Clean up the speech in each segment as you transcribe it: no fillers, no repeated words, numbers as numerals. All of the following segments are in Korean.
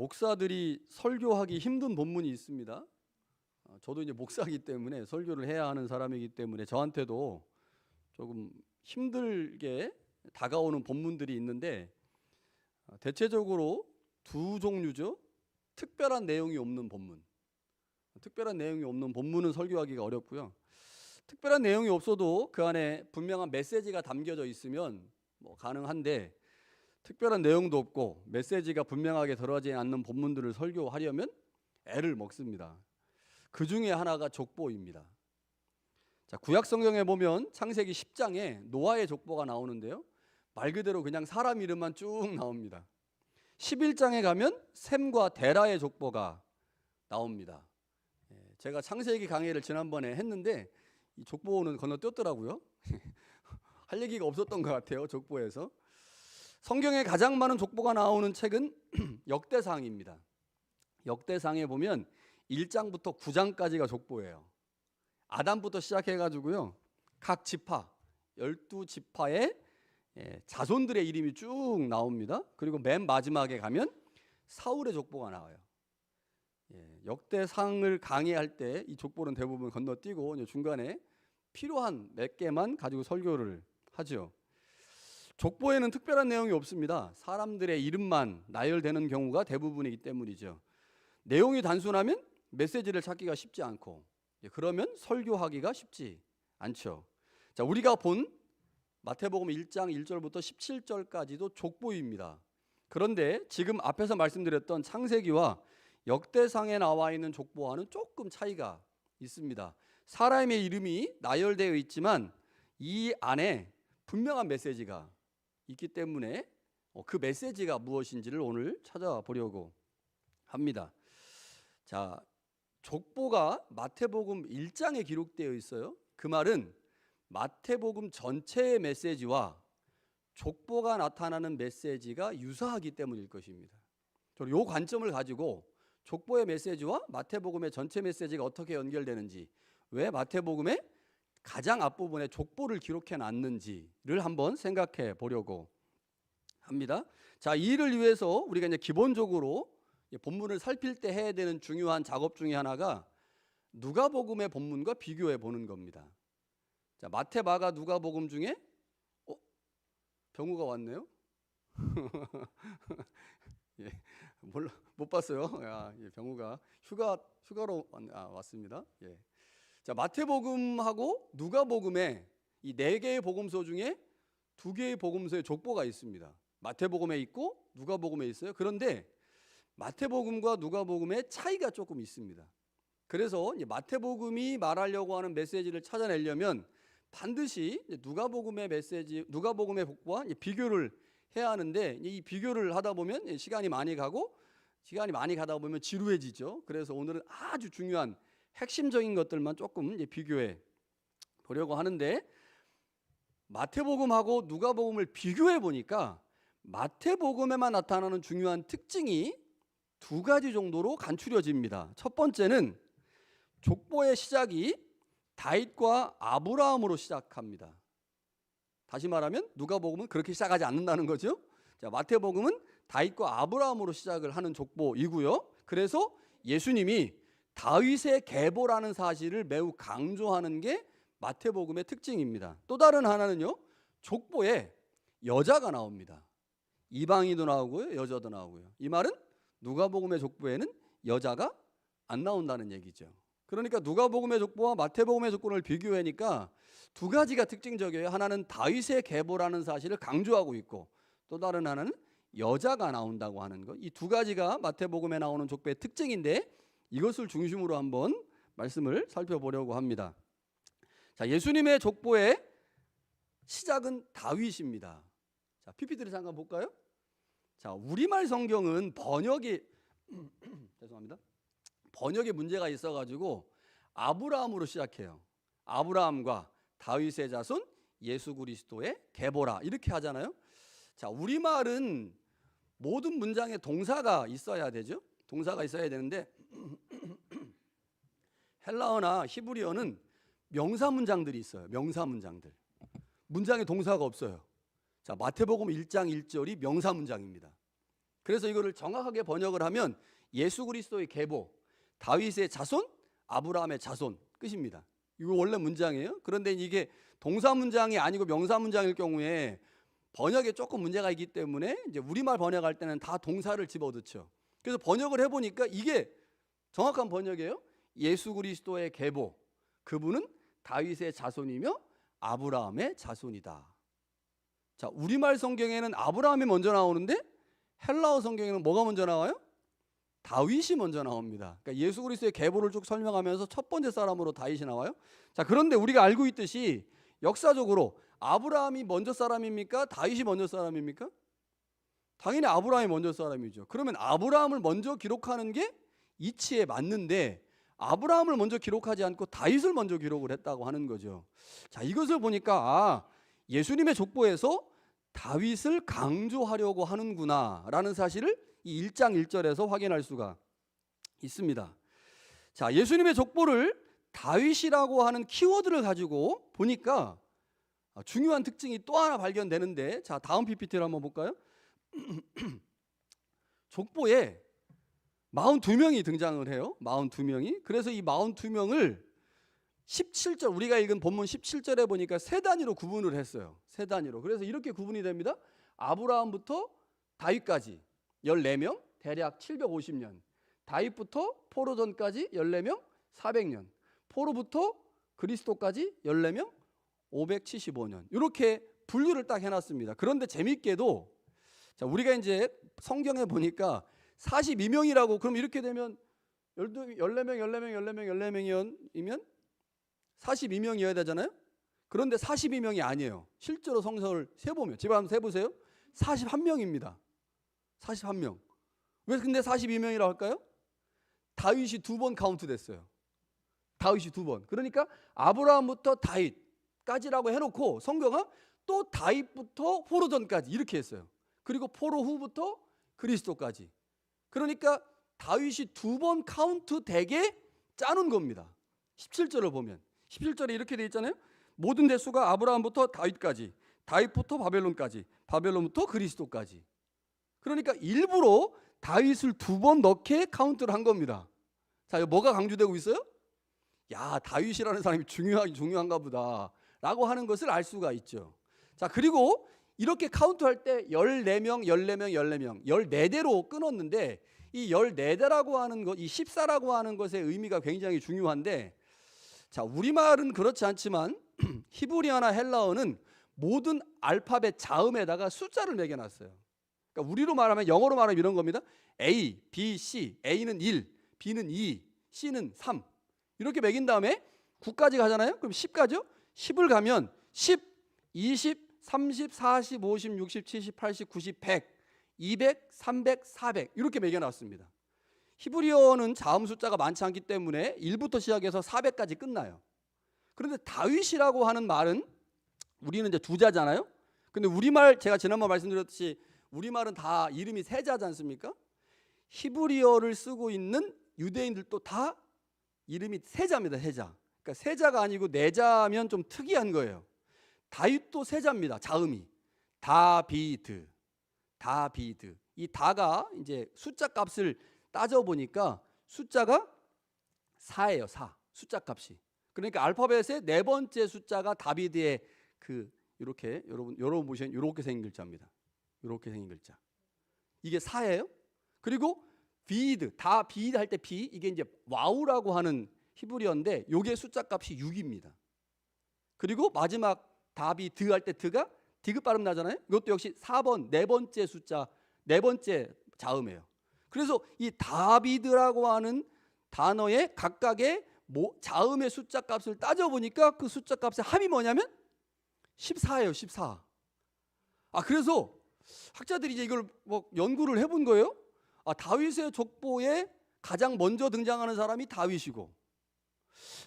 목사들이 설교하기 힘든 본문이 있습니다. 저도 이제 목사이기 때문에 설교를 해야 하는 사람이기 때문에 저한테도 조금 힘들게 다가오는 본문들이 있는데 대체적으로 두 종류죠. 특별한 내용이 없는 본문. 특별한 내용이 없는 본문은 설교하기가 어렵고요. 특별한 내용이 없어도 그 안에 분명한 메시지가 담겨져 있으면 뭐 가능한데 특별한 내용도 없고 메시지가 분명하게 들어가지 않는 본문들을 설교하려면 애를 먹습니다. 그 중에 하나가 족보입니다. 자, 구약 성경에 보면 창세기 10장에 노아의 족보가 나오는데요. 말 그대로 그냥 사람 이름만 쭉 나옵니다. 11장에 가면 셈과 데라의 족보가 나옵니다. 제가 창세기 강의를 지난번에 했는데 이 족보는 건너뛰었더라고요. 할 얘기가 없었던 것 같아요. 족보에서. 성경에 가장 많은 족보가 나오는 책은 역대상입니다. 역대상에 보면 1장부터 9장까지가 족보예요. 아담부터 시작해가지고요. 각 지파, 12지파의 자손들의 이름이 쭉 나옵니다. 그리고 맨 마지막에 가면 사울의 족보가 나와요. 역대상을 강의할 때 이 족보는 대부분 건너뛰고 중간에 필요한 몇 개만 가지고 설교를 하죠. 족보에는 특별한 내용이 없습니다. 사람들의 이름만 나열되는 경우가 대부분이기 때문이죠. 내용이 단순하면 메시지를 찾기가 쉽지 않고 그러면 설교하기가 쉽지 않죠. 자, 우리가 본 마태복음 1장 1절부터 17절까지도 족보입니다. 그런데 지금 앞에서 말씀드렸던 창세기와 역대상에 나와 있는 족보와는 조금 차이가 있습니다. 사람의 이름이 나열되어 있지만 이 안에 분명한 메시지가 있기 때문에 그 메시지가 무엇인지를 오늘 찾아보려고 합니다. 자, 족보가 마태복음 1장에 기록되어 있어요. 그 말은 마태복음 전체의 메시지와 족보가 나타나는 메시지가 유사하기 때문일 것입니다. 저는 이 관점을 가지고 족보의 메시지와 마태복음의 전체 메시지가 어떻게 연결되는지, 왜 마태복음의 가장 앞부분에 족보를 기록해 놨는지를 한번 생각해 보려고 합니다. 자, 이 일을 위해서 우리가 이제 기본적으로 본문을 살필 때 해야 되는 중요한 작업 중에 하나가 누가복음의 본문과 비교해 보는 겁니다. 자, 마태, 마가, 누가복음 중에 병우가 왔네요. 예, 몰라, 못 봤어요. 병우가 휴가로 왔습니다. 예. 자, 마태복음하고 누가복음에 이 4개의 복음서 중에 2개의 복음서에 족보가 있습니다. 마태복음에 있고 누가복음에 있어요. 그런데 마태복음과 누가복음의 차이가 조금 있습니다. 그래서 마태복음이 말하려고 하는 메시지를 찾아내려면 반드시 누가복음의 메시지, 누가복음의 복과 비교를 해야 하는데 이 비교를 하다 보면 시간이 많이 가다 보면 지루해지죠. 그래서 오늘은 아주 중요한 핵심적인 것들만 조금 비교해 보려고 하는데 마태복음하고 누가복음을 비교해 보니까 마태복음에만 나타나는 중요한 특징이 2가지 정도로 간추려집니다. 첫 번째는 족보의 시작이 다윗과 아브라함으로 시작합니다. 다시 말하면 누가복음은 그렇게 시작하지 않는다는 거죠. 자, 마태복음은 다윗과 아브라함으로 시작을 하는 족보이고요. 그래서 예수님이 다윗의 계보라는 사실을 매우 강조하는 게 마태복음의 특징입니다. 또 다른 하나는요, 족보에 여자가 나옵니다. 이방인도 나오고요, 여자도 나오고요. 이 말은 누가복음의 족보에는 여자가 안 나온다는 얘기죠. 그러니까 누가복음의 족보와 마태복음의 족보를 비교하니까 2가지가 특징적이에요. 하나는 다윗의 계보라는 사실을 강조하고 있고 또 다른 하나는 여자가 나온다고 하는 것. 이 2가지가 마태복음에 나오는 족보의 특징인데 이것을 중심으로 한번 말씀을 살펴보려고 합니다. 자, 예수님의 족보의 시작은 다윗입니다. 자, PPT를 잠깐 볼까요? 자, 우리말 성경은 번역이 죄송합니다. 번역에 문제가 있어가지고 아브라함으로 시작해요. 아브라함과 다윗의 자손 예수 그리스도의 계보라 이렇게 하잖아요. 자, 우리말은 모든 문장에 동사가 있어야 되죠. 동사가 있어야 되는데 헬라어나 히브리어는 명사 문장들이 있어요. 명사 문장들. 문장에 동사가 없어요. 자, 마태복음 1장 1절이 명사 문장입니다. 그래서 이거를 정확하게 번역을 하면 예수 그리스도의 계보, 다윗의 자손, 아브라함의 자손 끝입니다. 이거 원래 문장이에요. 그런데 이게 동사 문장이 아니고 명사 문장일 경우에 번역에 조금 문제가 있기 때문에 이제 우리말 번역할 때는 다 동사를 집어넣죠. 그래서 번역을 해보니까 이게 정확한 번역이에요. 예수 그리스도의 계보, 그분은 다윗의 자손이며 아브라함의 자손이다. 자, 우리말 성경에는 아브라함이 먼저 나오는데 헬라어 성경에는 뭐가 먼저 나와요? 다윗이 먼저 나옵니다. 그러니까 예수 그리스도의 계보를 쭉 설명하면서 첫 번째 사람으로 다윗이 나와요. 자, 그런데 우리가 알고 있듯이 역사적으로 아브라함이 먼저 사람입니까? 다윗이 먼저 사람입니까? 당연히 아브라함이 먼저 사람이죠. 그러면 아브라함을 먼저 기록하는 게 이치에 맞는데 아브라함을 먼저 기록하지 않고 다윗을 먼저 기록을 했다고 하는 거죠. 자, 이것을 보니까 예수님의 족보에서 다윗을 강조하려고 하는구나 라는 사실을 이 1장 1절에서 확인할 수가 있습니다. 자, 예수님의 족보를 다윗이라고 하는 키워드를 가지고 보니까 중요한 특징이 또 하나 발견되는데, 자, 다음 PPT를 한번 볼까요? 족보에 42명이 등장을 해요. 42명이. 그래서 이 42명을 17절, 우리가 읽은 본문 17절에 보니까 세 단위로 구분을 했어요. 세 단위로. 그래서 이렇게 구분이 됩니다. 아브라함부터 다윗까지 14명, 대략 750년. 다윗부터 포로 전까지 14명, 400년. 포로부터 그리스도까지 14명, 575년. 이렇게 분류를 딱 해놨습니다. 그런데 재밌게도, 자, 우리가 이제 성경에 보니까 42명이라고, 그럼 이렇게 되면 14명, 42명이어야 되잖아요. 그런데 42명이 아니에요. 실제로 성서를 세보면, 집에 한번 세보세요. 41명입니다. 41명. 왜 근데 42명이라고 할까요? 다윗이 2번 카운트 됐어요. 다윗이 2번. 그러니까 아브라함부터 다윗까지라고 해놓고 성경은 또 다윗부터 포로 전까지 이렇게 했어요. 그리고 포로 후부터 그리스도까지. 그러니까 다윗이 2번 카운트 되게 짜는 겁니다. 17절을 보면 17절에 이렇게 돼 있잖아요. 모든 대수가 아브라함부터 다윗까지, 다윗부터 바벨론까지, 바벨론부터 그리스도까지. 그러니까 일부러 다윗을 2번 넣게 카운트를 한 겁니다. 자, 뭐가 강조되고 있어요? 야, 다윗이라는 사람이 중요한가 보다 라고 하는 것을 알 수가 있죠. 자, 그리고 이렇게 카운트할 때 14명, 14대로 끊었는데, 이 14대라고 하는 것, 이 14라고 하는 것의 의미가 굉장히 중요한데, 자, 우리말은 그렇지 않지만 히브리어나 헬라어는 모든 알파벳 자음에다가 숫자를 매겨놨어요. 그러니까 우리로 말하면, 영어로 말하면 이런 겁니다. A, B, C. A는 1, B는 2, C는 3. 이렇게 매긴 다음에 9까지 가잖아요. 그럼 10가죠. 10을 가면 10, 20, 30, 40, 50, 60, 70, 80, 90, 100, 200, 300, 400 이렇게 매겨놨습니다. 히브리어는 자음 숫자가 많지 않기 때문에 1부터 시작해서 400까지 끝나요. 그런데 다윗이라고 하는 말은, 우리는 이제 두 자잖아요. 근데 우리말, 제가 지난번 말씀드렸듯이 우리말은 다 이름이 세 자지 않습니까? 히브리어를 쓰고 있는 유대인들도 다 이름이 세 자입니다. 세 자. 그러니까 세 자가 아니고 네 자면 좀 특이한 거예요. 다윗도 세 자입니다. 자음이 다비드. 이 다가 이제 숫자 값을 따져 보니까 숫자가 4예요. 4. 숫자 값이. 그러니까 알파벳의 네 번째 숫자가 다비드의 이렇게 여러분 보시면 이렇게 생긴 글자입니다. 이렇게 생긴 글자. 이게 4예요. 그리고 비드, 다 비드 할 때 비, 이게 이제 와우라고 하는 히브리어인데 요게 숫자 값이 6입니다. 그리고 마지막 다비드 할 때 드가 디귿 발음 나잖아요. 이것도 역시 4번, 네 번째 숫자, 네 번째 자음이에요. 그래서 이 다비드라고 하는 단어의 각각의 자음의 숫자 값을 따져보니까 그 숫자 값의 합이 뭐냐면 14예요. 14. 그래서 학자들이 이제 이걸 연구를 해본 거예요. 다윗의 족보에 가장 먼저 등장하는 사람이 다윗이고,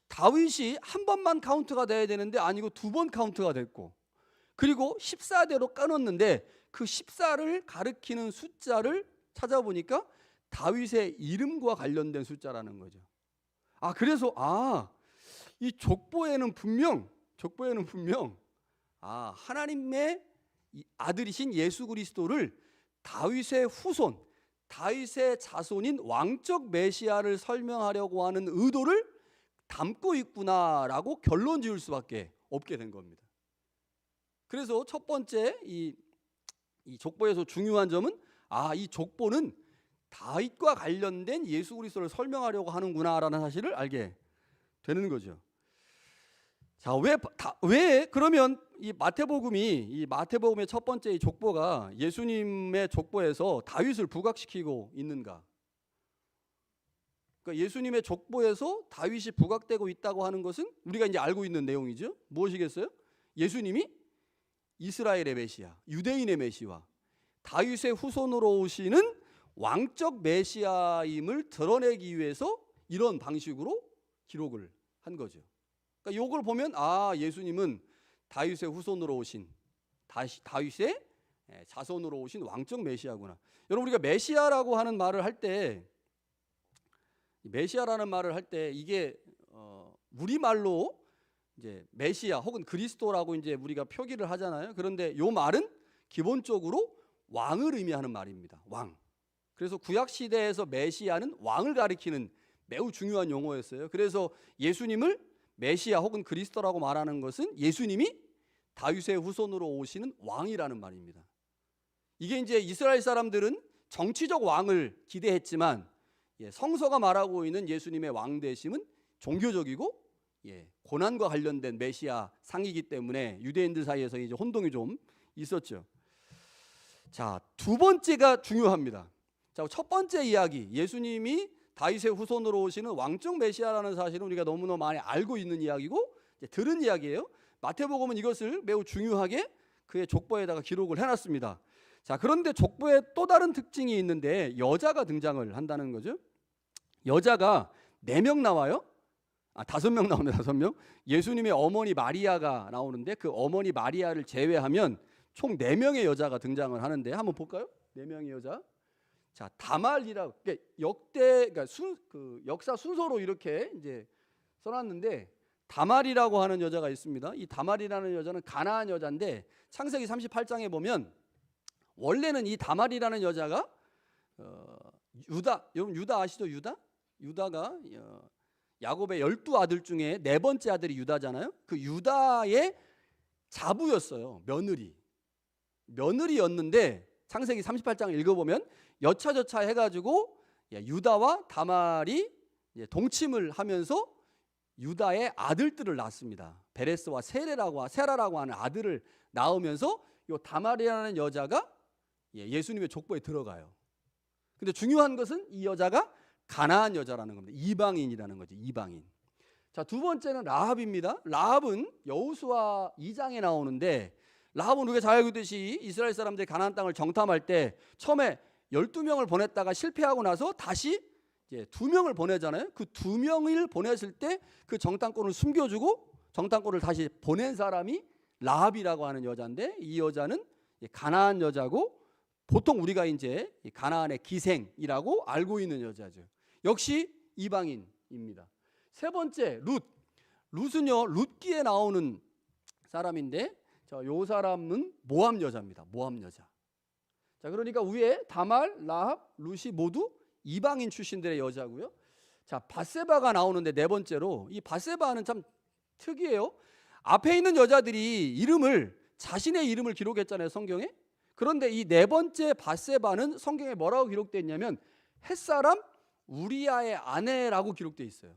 다윗이 한 번만 카운트가 돼야 되는데 아니고 2번 카운트가 됐고, 그리고 14대로 끊었는데 그 14를 가리키는 숫자를 찾아보니까 다윗의 이름과 관련된 숫자라는 거죠. 그래서 이 족보에는 분명 하나님의 아들이신 예수 그리스도를 다윗의 후손, 다윗의 자손인 왕적 메시아를 설명하려고 하는 의도를 담고 있구나라고 결론 지을 수밖에 없게 된 겁니다. 그래서 첫 번째 이 족보에서 중요한 점은 이 족보는 다윗과 관련된 예수 그리스도를 설명하려고 하는구나라는 사실을 알게 되는 거죠. 자, 왜 그러면 이 마태복음의 첫 번째 이 족보가 예수님의 족보에서 다윗을 부각시키고 있는가? 그러니까 예수님의 족보에서 다윗이 부각되고 있다고 하는 것은 우리가 이제 알고 있는 내용이죠. 무엇이겠어요? 예수님이 이스라엘의 메시아, 유대인의 메시아, 다윗의 후손으로 오시는 왕적 메시아임을 드러내기 위해서 이런 방식으로 기록을 한 거죠. 그러니까 이걸 보면 예수님은 다윗의 후손으로 오신 다윗의 자손으로 오신 왕적 메시아구나. 여러분, 우리가 메시아라고 하는 말을 할 때 이게 우리말로 이제 메시아 혹은 그리스도라고 이제 우리가 표기를 하잖아요. 그런데 이 말은 기본적으로 왕을 의미하는 말입니다. 왕. 그래서 구약 시대에서 메시아는 왕을 가리키는 매우 중요한 용어였어요. 그래서 예수님을 메시아 혹은 그리스도라고 말하는 것은 예수님이 다윗의 후손으로 오시는 왕이라는 말입니다. 이게 이제 이스라엘 사람들은 정치적 왕을 기대했지만 성서가 말하고 있는 예수님의 왕 되심은 종교적이고 고난과 관련된 메시아 상이기 때문에 유대인들 사이에서 이제 혼동이 좀 있었죠. 자, 두 번째가 중요합니다. 자, 첫 번째 이야기, 예수님이 다윗의 후손으로 오시는 왕적 메시아라는 사실은 우리가 너무나 많이 알고 있는 이야기고 들은 이야기예요. 마태복음은 이것을 매우 중요하게 그의 족보에다가 기록을 해놨습니다. 자, 그런데 족보에 또 다른 특징이 있는데 여자가 등장을 한다는 거죠. 여자가 4명 나와요. 5명 나옵니다. 5명. 예수님의 어머니 마리아가 나오는데 그 어머니 마리아를 제외하면 총 4명의 여자가 등장을 하는데 한번 볼까요? 4명의 여자. 자, 다말이라고 그러니까 역사 순서로 이렇게 이제 써놨는데 다말이라고 하는 여자가 있습니다. 이 다말이라는 여자는 가나안 여자인데 창세기 38장에 보면 원래는 이 다말이라는 여자가 여러분 유다 아시죠? 유다가 야곱의 12아들 중에 4번째 아들이 유다잖아요. 그 유다의 자부였어요. 며느리였는데 창세기 38장을 읽어보면 여차저차 해가지고 유다와 다말이 동침을 하면서 유다의 아들들을 낳습니다. 베레스와 세라라고 하는 아들을 낳으면서 이 다말이라는 여자가 예수님의 족보에 들어가요. 근데 중요한 것은 이 여자가 가나안 여자라는 겁니다. 이방인이라는 거죠. 이방인. 자, 두 번째는 라합입니다. 라합은 여호수아 2장에 나오는데 라합은 우리가 잘 알고 있듯이 이스라엘 사람들이 가나안 땅을 정탐할 때 처음에 12명을 보냈다가 실패하고 나서 다시 이제 2명을 보내잖아요. 그 2명을 보냈을 때 그 정탐권을 숨겨주고 정탐권을 다시 보낸 사람이 라합이라고 하는 여자인데 이 여자는 가나안 여자고 보통 우리가 이제 가나안의 기생이라고 알고 있는 여자죠. 역시 이방인입니다. 세 번째 룻은요 룻기에 나오는 사람인데 이 사람은 모압 여자입니다. 모압 여자. 자, 그러니까 위에 다말, 라합, 룻이 모두 이방인 출신들의 여자고요. 자, 밧세바가 나오는데 네 번째로 이 밧세바는 참 특이해요. 앞에 있는 여자들이 자신의 이름을 기록했잖아요, 성경에. 그런데 이 네 번째 밧세바는 성경에 뭐라고 기록되어 있냐면 햇사람 우리아의 아내라고 기록되어 있어요.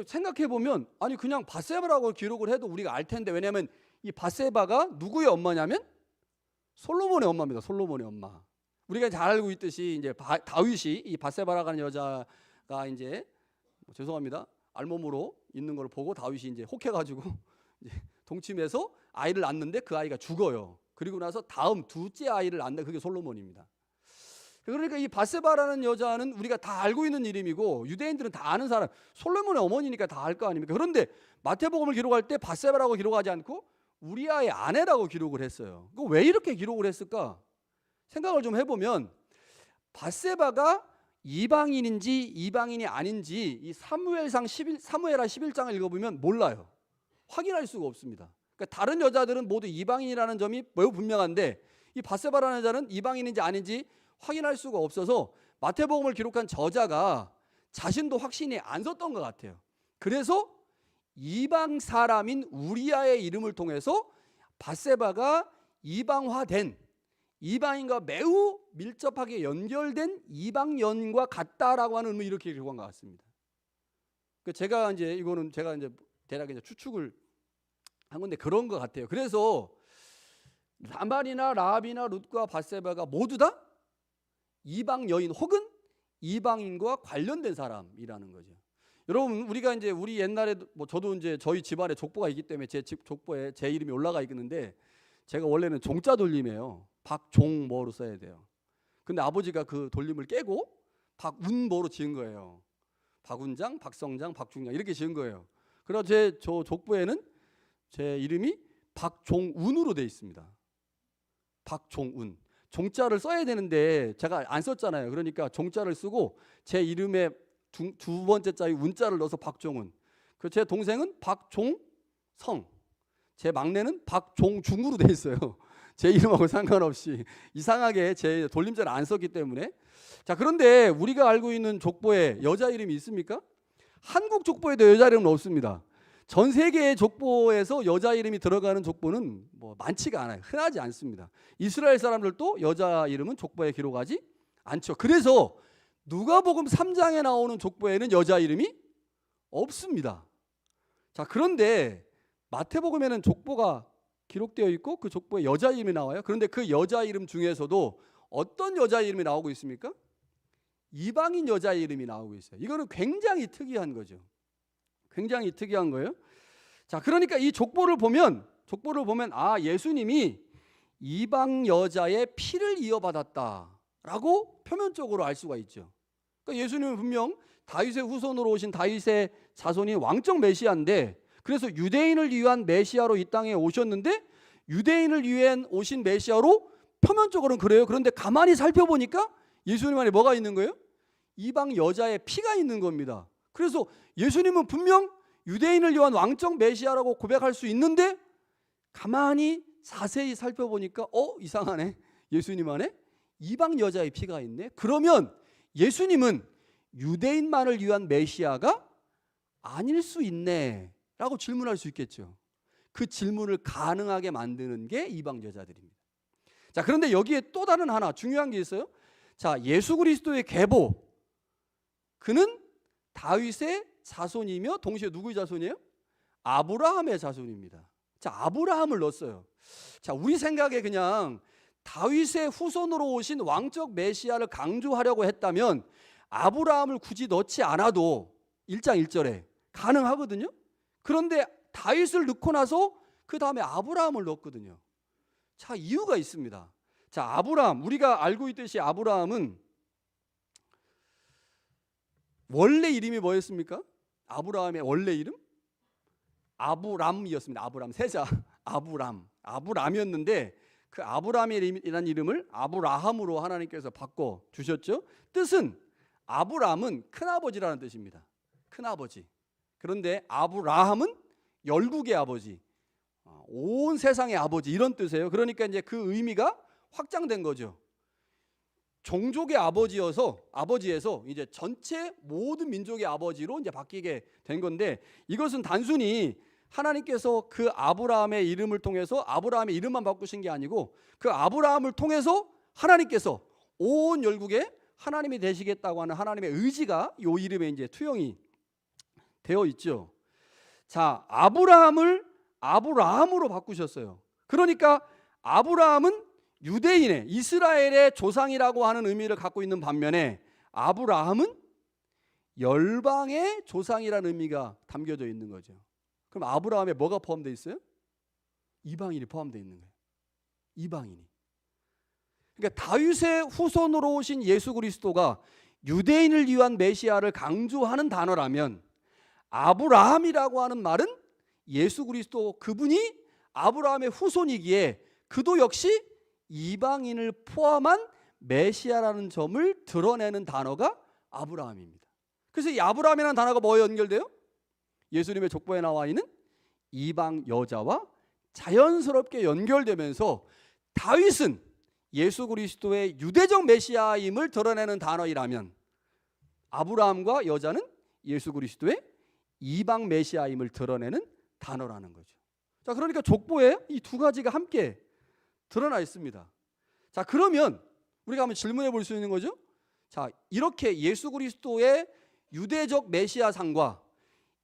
생각해 보면 그냥 밧세바라고 기록을 해도 우리가 알 텐데, 왜냐하면 이 밧세바가 누구의 엄마냐면 솔로몬의 엄마입니다. 솔로몬의 엄마. 우리가 잘 알고 있듯이 이제 다윗이 이 밧세바라고 하는 여자가 이제 죄송합니다. 알몸으로 있는 걸 보고 다윗이 이제 혹해가지고 이제 동침해서 아이를 낳는데 그 아이가 죽어요. 그리고 나서 다음 둘째 아이를 낳는데 그게 솔로몬입니다. 그러니까 이 밧세바라는 여자는 우리가 다 알고 있는 이름이고 유대인들은 다 아는 사람, 솔로몬의 어머니니까 다 알 거 아닙니까? 그런데 마태복음을 기록할 때 밧세바라고 기록하지 않고 우리아의 아내라고 기록을 했어요. 왜 이렇게 기록을 했을까? 생각을 좀 해보면 밧세바가 이방인인지 이방인이 아닌지 이 사무엘하 11장을 읽어보면 몰라요. 확인할 수가 없습니다. 그러니까 다른 여자들은 모두 이방인이라는 점이 매우 분명한데 이 밧세바라는 여자는 이방인인지 아닌지 확인할 수가 없어서 마태복음을 기록한 저자가 자신도 확신이 안 섰던 것 같아요. 그래서 이방 사람인 우리아의 이름을 통해서 밧세바가 이방화된, 이방인과 매우 밀접하게 연결된 이방 여인과 같다라고 하는 의미, 이렇게 기록한 것 같습니다. 제가 이제 이거는 제가 이제 대략 이제 추측을 한 건데 그런 것 같아요. 그래서 나만이나 라합이나 룻과 밧세바가 모두 다 이방 여인 혹은 이방인과 관련된 사람이라는 거죠. 여러분, 우리가 이제 우리 옛날에 뭐 저도 이제 저희 집안에 족보가 있기 때문에 제 집 족보에 제 이름이 올라가 있는데, 제가 원래는 종자 돌림이에요. 박종모로 써야 돼요. 근데 아버지가 그 돌림을 깨고 박운모로 지은 거예요. 박운장, 박성장, 박중장 이렇게 지은 거예요. 그래서 저 족보에는 제 이름이 박종운으로 돼 있습니다. 박종운. 종자를 써야 되는데 제가 안 썼잖아요. 그러니까 종자를 쓰고 제 이름에 두 번째 자리 운자를 넣어서 박종운. 그 제 동생은 박종성, 제 막내는 박종중으로 돼 있어요. 제 이름하고 상관없이 이상하게 제 돌림자를 안 썼기 때문에. 자, 그런데 우리가 알고 있는 족보에 여자 이름이 있습니까? 한국 족보에도 여자 이름은 없습니다. 전 세계의 족보에서 여자 이름이 들어가는 족보는 뭐 많지가 않아요. 흔하지 않습니다. 이스라엘 사람들도 여자 이름은 족보에 기록하지 않죠. 그래서 누가복음 3장에 나오는 족보에는 여자 이름이 없습니다. 자, 그런데 마태복음에는 족보가 기록되어 있고 그 족보에 여자 이름이 나와요. 그런데 그 여자 이름 중에서도 어떤 여자 이름이 나오고 있습니까? 이방인 여자 이름이 나오고 있어요. 이거는 굉장히 특이한 거죠. 굉장히 특이한 거예요. 자, 그러니까 이 족보를 보면 아, 예수님이 이방 여자의 피를 이어받았다라고 표면적으로 알 수가 있죠. 그러니까 예수님은 분명 다윗의 후손으로 오신 다윗의 자손이 왕적 메시아인데, 그래서 유대인을 위한 메시아로 이 땅에 오셨는데, 유대인을 위한 오신 메시아로 표면적으로는 그래요. 그런데 가만히 살펴보니까 예수님 안에 뭐가 있는 거예요? 이방 여자의 피가 있는 겁니다. 그래서 예수님은 분명 유대인을 위한 왕적 메시아라고 고백할 수 있는데, 가만히 자세히 살펴보니까 이상하네. 예수님 안에 이방 여자의 피가 있네. 그러면 예수님은 유대인만을 위한 메시아가 아닐 수 있네 라고 질문할 수 있겠죠. 그 질문을 가능하게 만드는 게 이방 여자들입니다. 자, 그런데 여기에 또 다른 하나 중요한 게 있어요. 자, 예수 그리스도의 계보, 그는 다윗의 자손이며 동시에 누구의 자손이에요? 아브라함의 자손입니다. 자, 아브라함을 넣었어요. 자, 우리 생각에 그냥 다윗의 후손으로 오신 왕적 메시아를 강조하려고 했다면 아브라함을 굳이 넣지 않아도 1장 1절에 가능하거든요. 그런데 다윗을 넣고 나서 그 다음에 아브라함을 넣었거든요. 자, 이유가 있습니다. 자, 아브라함, 우리가 알고 있듯이 아브라함은 원래 이름이 뭐였습니까? 아브라함의 원래 이름? 아브람이었습니다. 아브람, 세자 아브람이었는데 그 아브람이라는 이름을 아브라함으로 하나님께서 바꿔 주셨죠. 뜻은 아브람은 큰아버지라는 뜻입니다. 큰아버지. 그런데 아브라함은 열국의 아버지, 온 세상의 아버지, 이런 뜻이에요. 그러니까 이제 그 의미가 확장된 거죠. 종족의 아버지에서 이제 전체 모든 민족의 아버지로 이제 바뀌게 된 건데, 이것은 단순히 하나님께서 그 아브라함의 이름을 통해서 아브라함의 이름만 바꾸신 게 아니고, 그 아브라함을 통해서 하나님께서 온 열국에 하나님이 되시겠다고 하는 하나님의 의지가 이 이름에 이제 투영이 되어 있죠. 자, 아브라함을 아브라함으로 바꾸셨어요. 그러니까 아브라함은 유대인의 이스라엘의 조상이라고 하는 의미를 갖고 있는 반면에 아브라함은 열방의 조상이라는 의미가 담겨져 있는 거죠. 그럼 아브라함에 뭐가 포함되어 있어요? 이방인이 포함되어 있는 거예요. 이방인이. 그러니까 다윗의 후손으로 오신 예수 그리스도가 유대인을 위한 메시아를 강조하는 단어라면, 아브라함이라고 하는 말은 예수 그리스도 그분이 아브라함의 후손이기에 그도 역시 이방인을 포함한 메시아라는 점을 드러내는 단어가 아브라함입니다. 그래서 이 아브라함이라는 단어가 뭐에 연결돼요? 예수님의 족보에 나와 있는 이방 여자와 자연스럽게 연결되면서 다윗은 예수 그리스도의 유대적 메시아임을 드러내는 단어이라면 아브라함과 여자는 예수 그리스도의 이방 메시아임을 드러내는 단어라는 거죠. 자, 그러니까 족보에 이 두 가지가 함께 드러나 있습니다. 자, 그러면 우리가 한번 질문해 볼 수 있는 거죠. 자, 이렇게 예수 그리스도의 유대적 메시아상과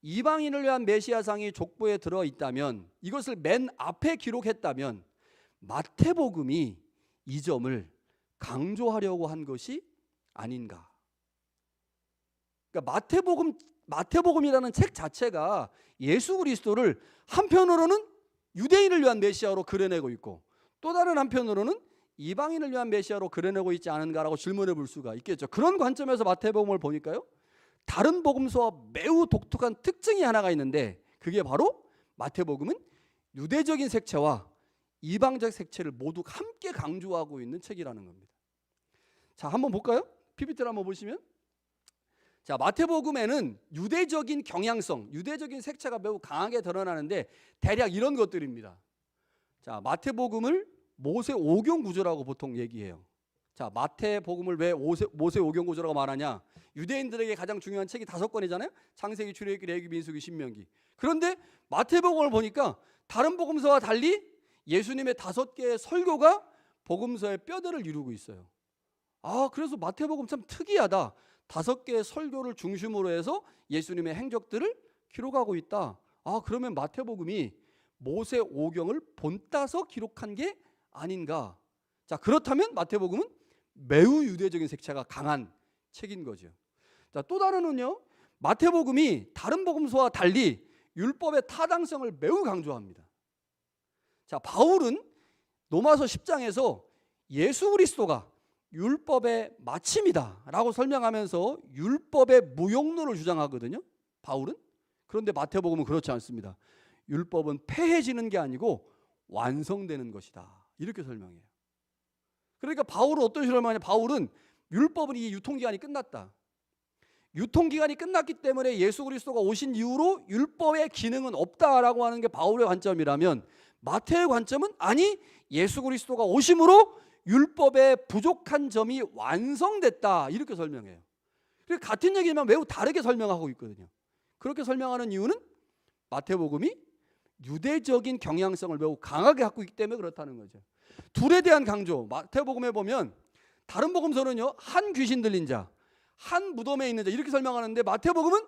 이방인을 위한 메시아상이 족보에 들어 있다면, 이것을 맨 앞에 기록했다면 마태복음이 이 점을 강조하려고 한 것이 아닌가. 그러니까 마태복음이라는 책 자체가 예수 그리스도를 한편으로는 유대인을 위한 메시아로 그려내고 있고, 또 다른 한편으로는 이방인을 위한 메시아로 그려내고 있지 않은가라고 질문해 볼 수가 있겠죠. 그런 관점에서 마태복음을 보니까요, 다른 복음서와 매우 독특한 특징이 하나가 있는데, 그게 바로 마태복음은 유대적인 색채와 이방적 색채를 모두 함께 강조하고 있는 책이라는 겁니다. 자, 한번 볼까요? PPT를 한번 보시면, 자, 마태복음에는 유대적인 경향성, 유대적인 색채가 매우 강하게 드러나는데 대략 이런 것들입니다. 자, 마태복음을 모세 오경 구조라고 보통 얘기해요. 자, 마태복음을 왜 모세 오경 구조라고 말하냐? 유대인들에게 가장 중요한 책이 5권이잖아요. 창세기, 출애굽기, 레위기, 민수기, 신명기. 그런데 마태복음을 보니까 다른 복음서와 달리 예수님의 5개의 설교가 복음서의 뼈대를 이루고 있어요. 아, 그래서 마태복음 참 특이하다. 5개의 설교를 중심으로 해서 예수님의 행적들을 기록하고 있다. 아, 그러면 마태복음이 모세 오경을 본따서 기록한 게 아닌가. 자, 그렇다면 마태복음은 매우 유대적인 색채가 강한 책인 거죠. 자, 또 다른은요, 마태복음이 다른 복음서와 달리 율법의 타당성을 매우 강조합니다. 자, 바울은 로마서 10장에서 예수 그리스도가 율법의 마침이다 라고 설명하면서 율법의 무용론을 주장하거든요, 바울은. 그런데 마태복음은 그렇지 않습니다. 율법은 폐해지는 게 아니고 완성되는 것이다, 이렇게 설명해요. 그러니까 바울은 어떤 식으로 설명하냐? 바울은 율법은 이 유통기간이 끝났다. 유통기간이 끝났기 때문에 예수 그리스도가 오신 이후로 율법의 기능은 없다라고 하는 게 바울의 관점이라면, 마태의 관점은 아니, 예수 그리스도가 오심으로 율법의 부족한 점이 완성됐다, 이렇게 설명해요. 그러니까 같은 얘기지만 매우 다르게 설명하고 있거든요. 그렇게 설명하는 이유는 마태복음이 유대적인 경향성을 매우 강하게 갖고 있기 때문에 그렇다는 거죠. 둘에 대한 강조, 마태복음에 보면 다른 복음서는요, 한 귀신 들린 자, 한 무덤에 있는 자, 이렇게 설명하는데 마태복음은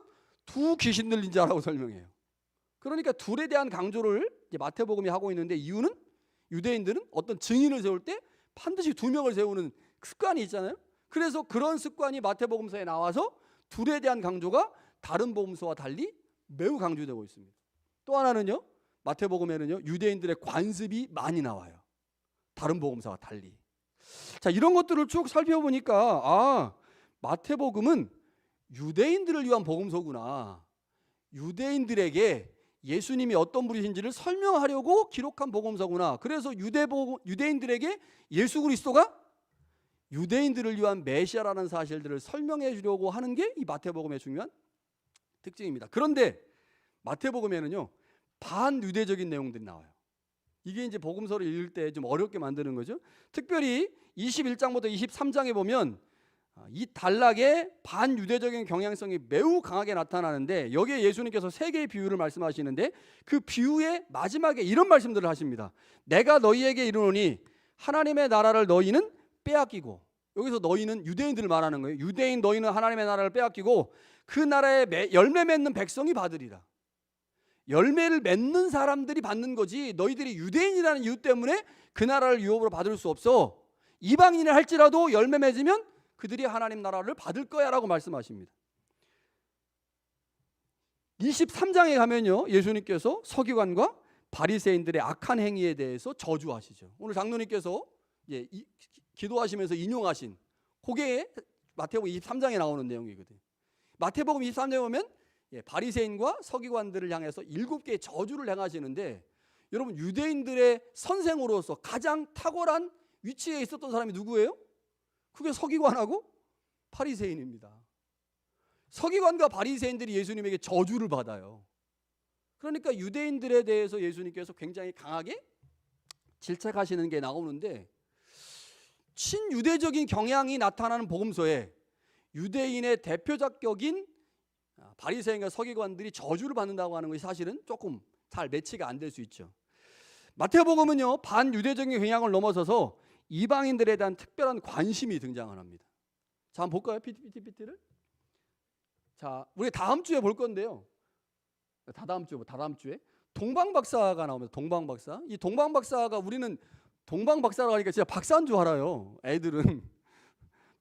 2 귀신 들린 자라고 설명해요. 그러니까 둘에 대한 강조를 이제 마태복음이 하고 있는데, 이유는 유대인들은 어떤 증인을 세울 때 반드시 2명을 세우는 습관이 있잖아요. 그래서 그런 습관이 마태복음서에 나와서 둘에 대한 강조가 다른 복음서와 달리 매우 강조되고 있습니다. 또 하나는요, 마태복음에는요, 유대인들의 관습이 많이 나와요, 다른 복음서와 달리. 자, 이런 것들을 쭉 살펴보니까, 아, 마태복음은 유대인들을 위한 복음서구나. 유대인들에게 예수님이 어떤 분이신지를 설명하려고 기록한 복음서구나. 그래서 유대인들에게 예수 그리스도가 유대인들을 위한 메시아라는 사실들을 설명해 주려고 하는 게 이 마태복음의 중요한 특징입니다. 그런데 마태복음에는요, 반유대적인 내용들이 나와요. 이게 이제 복음서를 읽을 때 좀 어렵게 만드는 거죠. 특별히 21장부터 23장에 보면 이 단락에 반유대적인 경향성이 매우 강하게 나타나는데, 여기에 예수님께서 3개의 비유를 말씀하시는데, 그 비유의 마지막에 이런 말씀들을 하십니다. 내가 너희에게 이르노니 하나님의 나라를 너희는 빼앗기고, 여기서 너희는 유대인들을 말하는 거예요. 유대인 너희는 하나님의 나라를 빼앗기고 그 나라에 열매 맺는 백성이 받으리라. 열매를 맺는 사람들이 받는 거지, 너희들이 유대인이라는 이유 때문에 그 나라를 유업으로 받을 수 없어. 이방인을 할지라도 열매 맺으면 그들이 하나님 나라를 받을 거야 라고 말씀하십니다. 23장에 가면요, 예수님께서 서기관과 바리새인들의 악한 행위에 대해서 저주하시죠. 오늘 장로님께서 기도하시면서 인용하신 그게 마태복음 23장에 나오는 내용이거든요. 마태복음 23장에 보면 바리새인과 서기관들을 향해서 7개의 저주를 행하시는데, 여러분, 유대인들의 선생으로서 가장 탁월한 위치에 있었던 사람이 누구예요? 그게 서기관하고 바리새인입니다. 서기관과 바리새인들이 예수님에게 저주를 받아요. 그러니까 유대인들에 대해서 예수님께서 굉장히 강하게 질책하시는 게 나오는데, 친유대적인 경향이 나타나는 복음서에 유대인의 대표적 격인 바리새인과 서기관들이 저주를 받는다고 하는 것이 사실은 조금 잘 매치가 안 될 수 있죠. 마태복음은요, 반유대적인 경향을 넘어서서 이방인들에 대한 특별한 관심이 등장을 합니다. 자, 한번 볼까요? PPT를. 자, 우리 다음 주에 볼 건데요. 다다음 주에 동방박사가 나옵니다. 동방박사. 이 동방박사가, 우리는 동방박사라고 하니까 진짜 박사인 줄 알아요. 애들은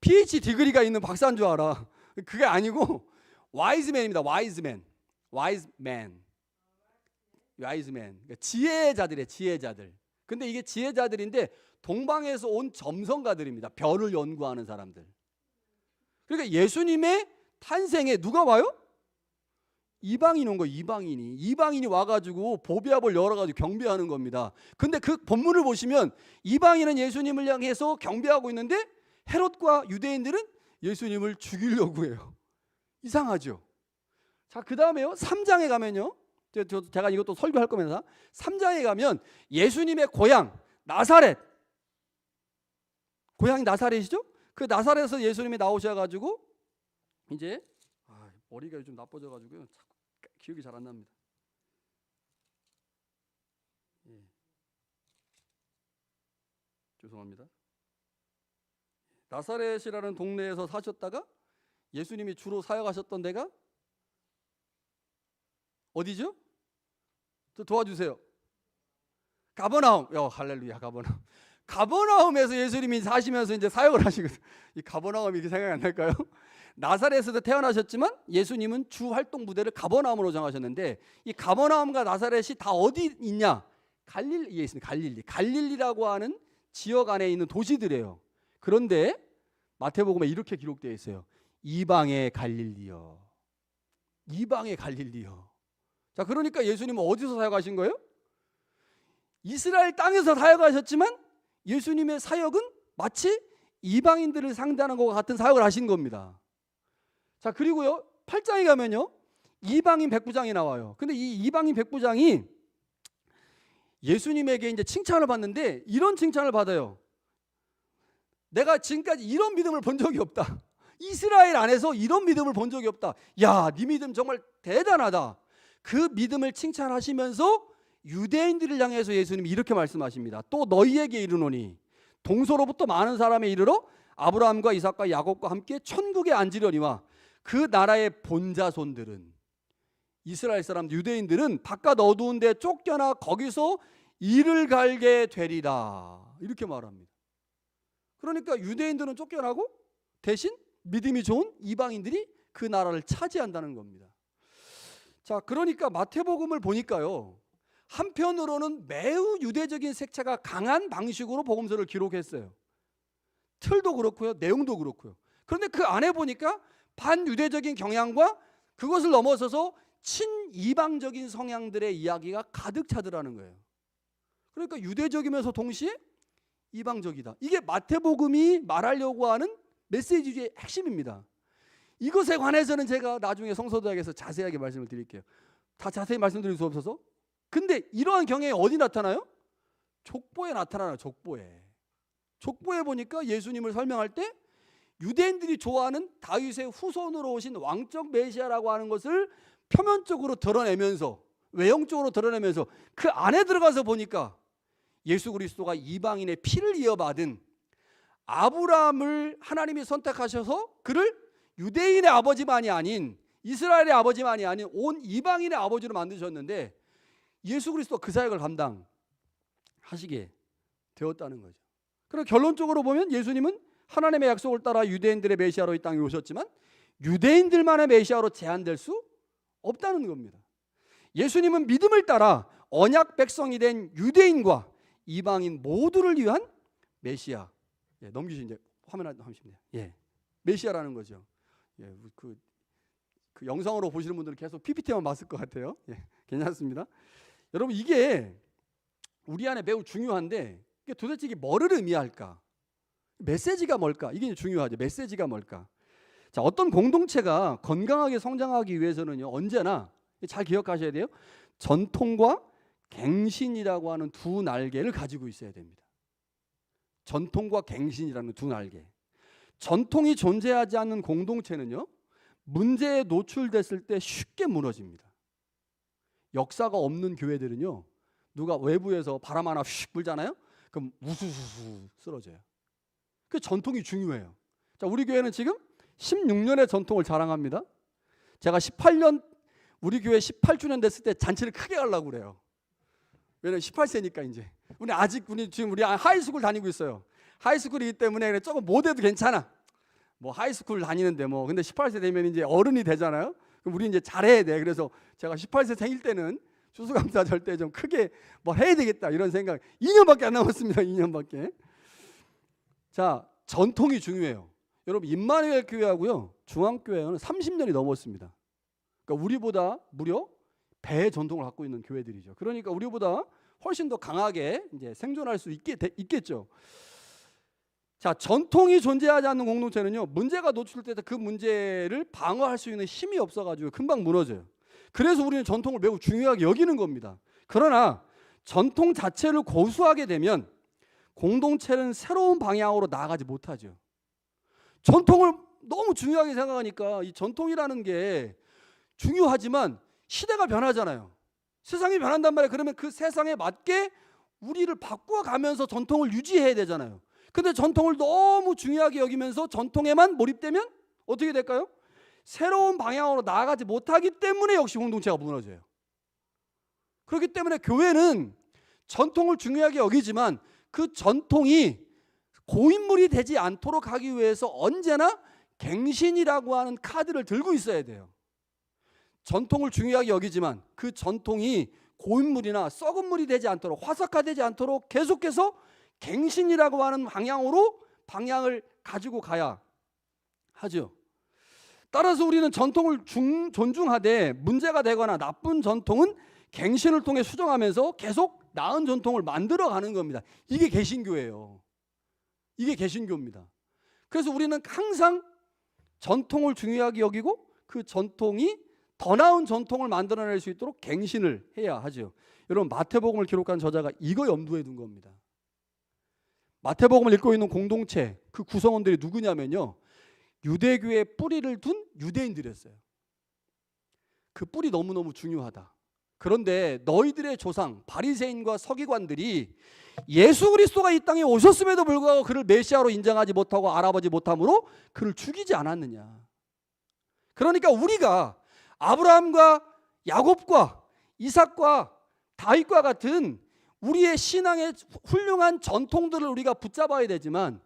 PhD 디그리가 있는 박사인 줄 알아. 그게 아니고 와이즈맨입니다. 와이즈맨. 그러니까 지혜자들이에요. 지혜자들. 근데 이게 지혜자들인데 동방에서 온 점성가들입니다. 별을 연구하는 사람들. 그러니까 예수님의 탄생에 누가 와요? 이방인 온 거예요. 이방인이 와가지고 보배합을 열어가지고 경배하는 겁니다. 근데 그 본문을 보시면 이방인은 예수님을 향해서 경배하고 있는데 헤롯과 유대인들은 예수님을 죽이려고 해요. 이상하죠. 자, 그 다음에요, 3장에 가면요, 제가 이것도 설교할 거면서 3장에 가면 예수님의 고향 나사렛, 고향이 나사렛이죠. 그 나사렛에서 예수님이 나오셔가지고 이제 머리가 좀 나빠져가지고요, 기억이 잘 안 납니다. 죄송합니다. 나사렛이라는 동네에서 사셨다가 예수님이 주로 사역하셨던 데가 어디죠? 저 도와주세요. 가버나움. 할렐루야, 가버나움. 가버나움에서 예수님이 사시면서 이제 사역을 하시거든요. 이 가버나움이 이렇게 생각이 안 날까요? 나사렛에서 태어나셨지만 예수님은 주 활동 무대를 가버나움으로 정하셨는데, 이 가버나움과 나사렛이 다 어디 있냐? 갈릴리에 있습니다. 갈릴리라고 하는 지역 안에 있는 도시들이에요. 그런데 마태복음에 이렇게 기록되어 있어요. 이방의 갈릴리요. 이방의 갈릴리요. 자, 그러니까 예수님은 어디서 사역하신 거예요? 이스라엘 땅에서 사역하셨지만 예수님의 사역은 마치 이방인들을 상대하는 것과 같은 사역을 하신 겁니다. 자, 그리고요, 8장에 가면요, 이방인 백부장이 나와요. 근데 이 이방인 백부장이 예수님에게 이제 칭찬을 받는데 이런 칭찬을 받아요. 내가 지금까지 이런 믿음을 본 적이 없다. 이스라엘 안에서 이런 믿음을 본 적이 없다. 야, 네 믿음 정말 대단하다. 그 믿음을 칭찬하시면서 유대인들을 향해서 예수님이 이렇게 말씀하십니다. 또 너희에게 이르노니 동서로부터 많은 사람에 이르러 아브라함과 이삭과 야곱과 함께 천국에 앉으려니와 그 나라의 본자손들은, 이스라엘 사람 유대인들은 바깥 어두운 데 쫓겨나 거기서 이를 갈게 되리라. 이렇게 말합니다. 그러니까 유대인들은 쫓겨나고 대신 믿음이 좋은 이방인들이 그 나라를 차지한다는 겁니다. 자, 그러니까 마태복음을 보니까요, 한편으로는 매우 유대적인 색채가 강한 방식으로 복음서를 기록했어요. 틀도 그렇고요, 내용도 그렇고요. 그런데 그 안에 보니까 반유대적인 경향과 그것을 넘어서서 친이방적인 성향들의 이야기가 가득 차더라는 거예요. 그러니까 유대적이면서 동시에 이방적이다. 이게 마태복음이 말하려고 하는 메시지의 핵심입니다. 이것에 관해서는 제가 나중에 성서대학에서 자세하게 말씀을 드릴게요. 다 자세히 말씀드릴 수 없어서. 근데 이러한 경향이 어디 나타나요? 족보에 나타나요. 족보에 보니까 예수님을 설명할 때 유대인들이 좋아하는 다윗의 후손으로 오신 왕적 메시아라고 하는 것을 표면적으로 드러내면서, 외형적으로 드러내면서 그 안에 들어가서 보니까 예수 그리스도가 이방인의 피를 이어받은 아브라함을 하나님이 선택하셔서 그를 유대인의 아버지만이 아닌, 이스라엘의 아버지만이 아닌 온 이방인의 아버지로 만드셨는데 예수 그리스도가 그 사역을 감당하시게 되었다는 거죠. 그럼 결론적으로 보면 예수님은 하나님의 약속을 따라 유대인들의 메시아로 이 땅에 오셨지만 유대인들만의 메시아로 제한될 수 없다는 겁니다. 예수님은 믿음을 따라 언약 백성이 된 유대인과 이방인 모두를 위한 메시아. 넘기시 이제 화면 하시면 돼요. 메시아라는 거죠. 그 영상으로 보시는 분들은 계속 PPT만 봤을 것 같아요. 괜찮습니다. 여러분, 이게 우리 안에 매우 중요한데 이게 도대체 이게 뭐를 의미할까? 메시지가 뭘까? 이게 중요하죠. 메시지가 뭘까? 자, 어떤 공동체가 건강하게 성장하기 위해서는요, 언제나 잘 기억하셔야 돼요. 전통과 갱신이라고 하는 두 날개를 가지고 있어야 됩니다. 전통과 갱신이라는 두 날개. 전통이 존재하지 않는 공동체는요, 문제에 노출됐을 때 쉽게 무너집니다. 역사가 없는 교회들은요, 누가 외부에서 바람 하나 휙 불잖아요? 그럼 우수수수 쓰러져요. 그 전통이 중요해요. 자, 우리 교회는 지금 16년의 전통을 자랑합니다. 제가 18년, 우리 교회 18주년 됐을 때 잔치를 크게 하려고 그래요. 왜냐면 18세니까 이제. 우리 지금 하이스쿨 다니고 있어요. 하이스쿨이기 때문에 조금 못해도 괜찮아. 뭐 하이스쿨 다니는데 뭐. 근데 18세 되면 이제 어른이 되잖아요. 그럼 우리 이제 잘해야 돼. 그래서 제가 18세 생일 때는 추수감사절 때 좀 크게 뭐 해야 되겠다 이런 생각. 2년밖에 안 남았습니다. 2년밖에. 자, 전통이 중요해요. 여러분, 임마누엘 교회하고요, 중앙교회는 30년이 넘었습니다. 그러니까 우리보다 무려 배의 전통을 갖고 있는 교회들이죠. 그러니까 우리보다 훨씬 더 강하게 이제 생존할 수 있겠죠. 자, 전통이 존재하지 않는 공동체는요, 문제가 노출될 때 그 문제를 방어할 수 있는 힘이 없어가지고 금방 무너져요. 그래서 우리는 전통을 매우 중요하게 여기는 겁니다. 그러나 전통 자체를 고수하게 되면 공동체는 새로운 방향으로 나아가지 못하죠. 전통을 너무 중요하게 생각하니까 이 전통이라는 게 중요하지만 시대가 변하잖아요. 세상이 변한단 말이에요. 그러면 그 세상에 맞게 우리를 바꿔가면서 전통을 유지해야 되잖아요. 근데 전통을 너무 중요하게 여기면서 전통에만 몰입되면 어떻게 될까요? 새로운 방향으로 나아가지 못하기 때문에 역시 공동체가 무너져요. 그렇기 때문에 교회는 전통을 중요하게 여기지만 그 전통이 고인물이 되지 않도록 하기 위해서 언제나 갱신이라고 하는 카드를 들고 있어야 돼요. 전통을 중요하게 여기지만 그 전통이 고인물이나 썩은 물이 되지 않도록, 화석화되지 않도록 계속해서 갱신이라고 하는 방향을 가지고 가야 하죠. 따라서 우리는 전통을 존중하되 문제가 되거나 나쁜 전통은 갱신을 통해 수정하면서 계속 나은 전통을 만들어가는 겁니다. 이게 개신교예요. 이게 개신교입니다. 그래서 우리는 항상 전통을 중요하게 여기고 그 전통이 더 나은 전통을 만들어낼 수 있도록 갱신을 해야 하죠. 여러분, 마태복음을 기록한 저자가 이거 염두에 둔 겁니다. 마태복음을 읽고 있는 공동체, 그 구성원들이 누구냐면요, 유대교의 뿌리를 둔 유대인들이었어요. 그 뿌리 너무너무 중요하다. 그런데 너희들의 조상 바리새인과 서기관들이 예수 그리스도가 이 땅에 오셨음에도 불구하고 그를 메시아로 인정하지 못하고 알아보지 못함으로 그를 죽이지 않았느냐. 그러니까 우리가 아브라함과 야곱과 이삭과 다윗과 같은 우리의 신앙의 훌륭한 전통들을 우리가 붙잡아야 되지만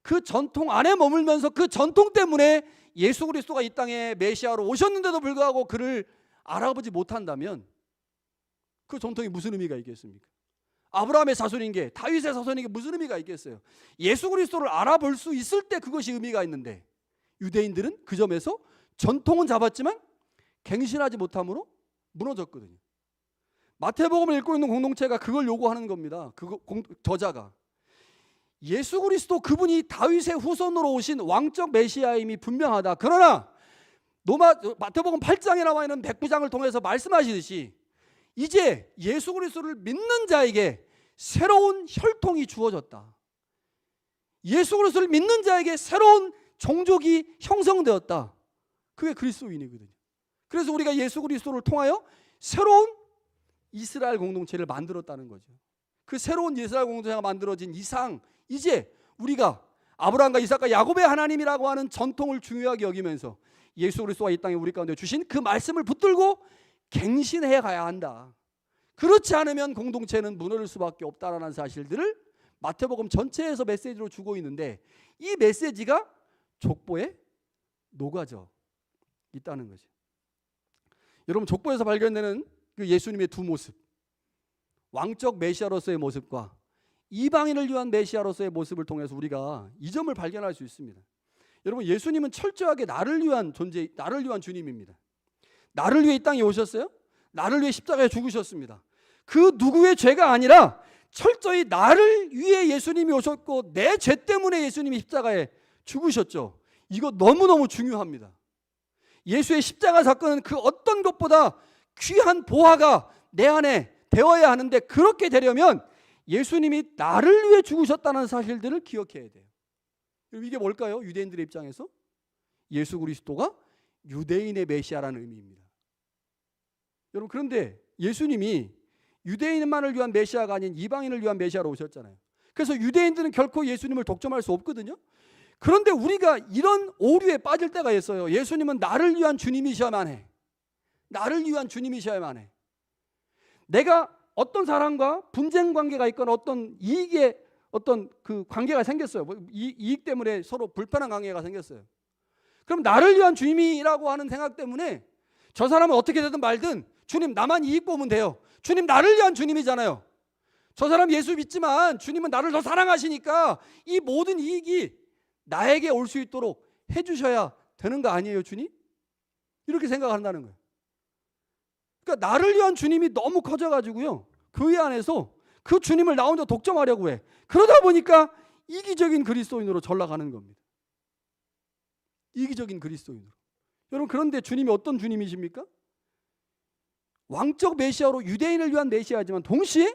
그 전통 안에 머물면서 그 전통 때문에 예수 그리스도가 이 땅에 메시아로 오셨는데도 불구하고 그를 알아보지 못한다면 그 전통이 무슨 의미가 있겠습니까? 아브라함의 자손인 게, 다윗의 자손인 게 무슨 의미가 있겠어요? 예수 그리스도를 알아볼 수 있을 때 그것이 의미가 있는데 유대인들은 그 점에서 전통은 잡았지만 갱신하지 못함으로 무너졌거든요. 마태복음을 읽고 있는 공동체가 그걸 요구하는 겁니다. 저자가 예수 그리스도 그분이 다윗의 후손으로 오신 왕적 메시아임이 분명하다. 그러나 마태복음 8장에 나와 있는 백부장을 통해서 말씀하시듯이 이제 예수 그리스도를 믿는 자에게 새로운 혈통이 주어졌다. 예수 그리스도를 믿는 자에게 새로운 종족이 형성되었다. 그게 그리스도인이거든요. 그래서 우리가 예수 그리스도를 통하여 새로운 이스라엘 공동체를 만들었다는 거죠. 그 새로운 이스라엘 공동체가 만들어진 이상 이제 우리가 아브라함과 이삭과 야곱의 하나님이라고 하는 전통을 중요하게 여기면서 예수 그리스도가 이 땅에 우리 가운데 주신 그 말씀을 붙들고 갱신해 가야 한다. 그렇지 않으면 공동체는 무너질 수밖에 없다라는 사실들을 마태복음 전체에서 메시지로 주고 있는데 이 메시지가 족보에 녹아져 있다는 거죠. 여러분, 족보에서 발견되는 그 예수님의 두 모습, 왕적 메시아로서의 모습과 이방인을 위한 메시아로서의 모습을 통해서 우리가 이 점을 발견할 수 있습니다. 여러분, 예수님은 철저하게 나를 위한 주님입니다. 나를 위해 이 땅에 오셨어요. 나를 위해 십자가에 죽으셨습니다. 그 누구의 죄가 아니라 철저히 나를 위해 예수님이 오셨고 내 죄 때문에 예수님이 십자가에 죽으셨죠. 이거 너무너무 중요합니다. 예수의 십자가 사건은 그 어떤 것보다 귀한 보화가 내 안에 되어야 하는데 그렇게 되려면 예수님이 나를 위해 죽으셨다는 사실들을 기억해야 돼요. 이게 뭘까요? 유대인들의 입장에서 예수 그리스도가 유대인의 메시아라는 의미입니다. 여러분, 그런데 예수님이 유대인만을 위한 메시아가 아닌 이방인을 위한 메시아로 오셨잖아요. 그래서 유대인들은 결코 예수님을 독점할 수 없거든요. 그런데 우리가 이런 오류에 빠질 때가 있어요. 예수님은 나를 위한 주님이셔야만 해. 나를 위한 주님이셔야만 해. 내가 어떤 사람과 분쟁 관계가 있거나 어떤 이익의 어떤 그 관계가 생겼어요. 이익 때문에 서로 불편한 관계가 생겼어요. 그럼 나를 위한 주님이라고 하는 생각 때문에 저 사람은 어떻게 되든 말든 주님 나만 이익 보면 돼요. 주님 나를 위한 주님이잖아요. 저 사람 예수 믿지만 주님은 나를 더 사랑하시니까 이 모든 이익이 나에게 올 수 있도록 해주셔야 되는 거 아니에요, 주님? 이렇게 생각한다는 거예요. 그러니까 나를 위한 주님이 너무 커져가지고요, 교회 안에서 그 주님을 나 혼자 독점하려고 해. 그러다 보니까 이기적인 그리스도인으로 전락하는 겁니다. 이기적인 그리스도인으로. 여러분, 그런데 주님이 어떤 주님이십니까? 왕적 메시아로 유대인을 위한 메시아지만 동시에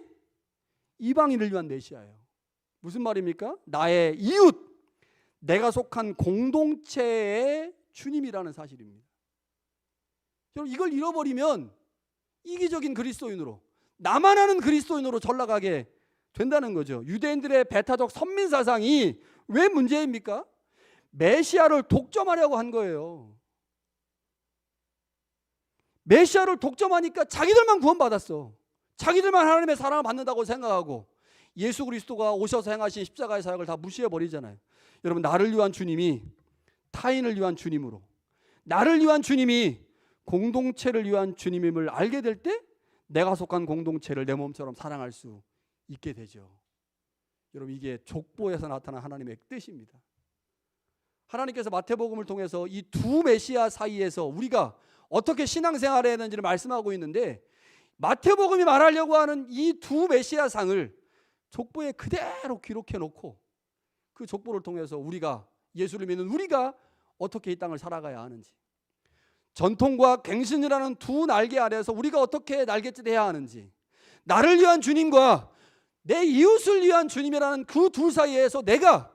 이방인을 위한 메시아예요. 무슨 말입니까? 나의 이웃, 내가 속한 공동체의 주님이라는 사실입니다. 여러분, 이걸 잃어버리면 이기적인 그리스도인으로, 나만 아는 그리스도인으로 전락하게 된다는 거죠. 유대인들의 배타적 선민 사상이 왜 문제입니까? 메시아를 독점하려고 한 거예요. 메시아를 독점하니까 자기들만 구원받았어. 자기들만 하나님의 사랑을 받는다고 생각하고 예수 그리스도가 오셔서 행하신 십자가의 사역을 다 무시해버리잖아요. 여러분, 나를 위한 주님이 타인을 위한 주님으로, 나를 위한 주님이 공동체를 위한 주님임을 알게 될 때 내가 속한 공동체를 내 몸처럼 사랑할 수 있게 되죠. 여러분, 이게 족보에서 나타난 하나님의 뜻입니다. 하나님께서 마태복음을 통해서 이 두 메시아 사이에서 우리가 어떻게 신앙생활을 해야 되는지를 말씀하고 있는데, 마태복음이 말하려고 하는 이 두 메시아 상을 족보에 그대로 기록해 놓고 그 족보를 통해서 우리가, 예수를 믿는 우리가 어떻게 이 땅을 살아가야 하는지, 전통과 갱신이라는 두 날개 아래에서 우리가 어떻게 날갯짓 해야 하는지, 나를 위한 주님과 내 이웃을 위한 주님이라는 그 둘 사이에서 내가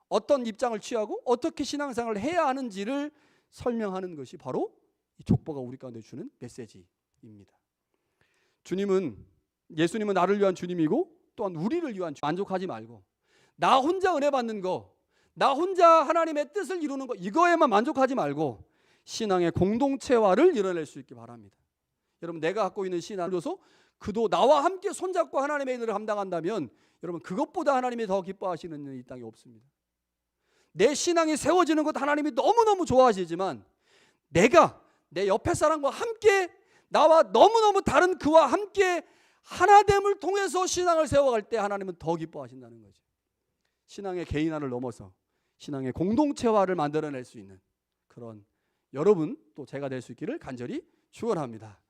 어떤 입장을 취하고 어떻게 신앙생활을 해야 하는지를 설명하는 것이 바로 이 족보가 우리 가운데 주는 메시지입니다. 예수님은 나를 위한 주님이고 또한 우리를 위한 주님. 만족하지 말고 나 혼자 은혜 받는 거, 나 혼자 하나님의 뜻을 이루는 거, 이거에만 만족하지 말고 신앙의 공동체화를 이뤄낼 수 있기 바랍니다. 여러분, 내가 갖고 있는 신앙으로서 그도 나와 함께 손잡고 하나님의 일을 감당한다면 여러분, 그것보다 하나님이 더 기뻐하시는 일이 이 땅에 없습니다. 내 신앙이 세워지는 것 하나님이 너무너무 좋아하시지만 내가 내 옆에 사람과 함께 나와 너무너무 다른 그와 함께 하나됨을 통해서 신앙을 세워갈 때 하나님은 더 기뻐하신다는 거죠. 신앙의 개인화를 넘어서 신앙의 공동체화를 만들어낼 수 있는 그런 여러분 또 제가 될 수 있기를 간절히 축원합니다.